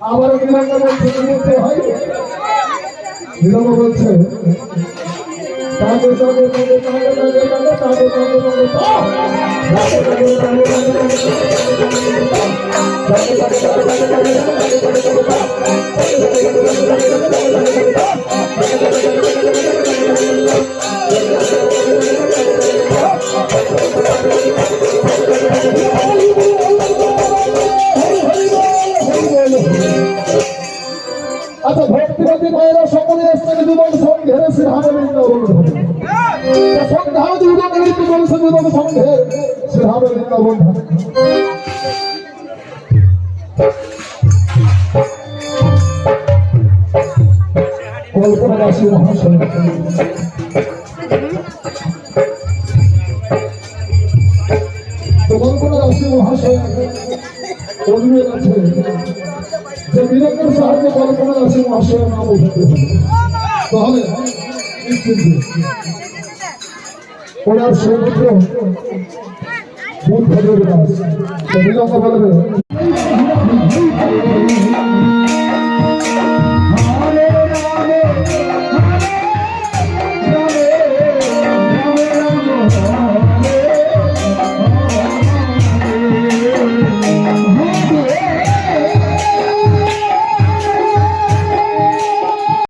আবার বিরঙ্গ বলতে হয় বিরঙ্গ বলছে তাদের তাদের তাদের তাদের তাদের তাদের তাদের আচ্ছা ভক্তিবাদী ভাইয়েরা সকলে স্থানে জীবন সংঘের শ্রীরামলিঙ্গ সন্ধ্যা জীবন নৃত্য করেছে জীবন সংঘের শ্রীরামলিঙ্গ বন্ধু কল্পনাবাসী মহাশয় কল্পনাবাসী মহাশয় অনুরোধ আছে যে বিরঙ্গের সাহায্যে কল্পনাবাসী মহাশয়ের নাম উঠাতে হবে তাহলে নিশ্চিন্ত ওনার সৌমিত্র বুধ ভদ্রের দাস বিরঙ্গ বলবে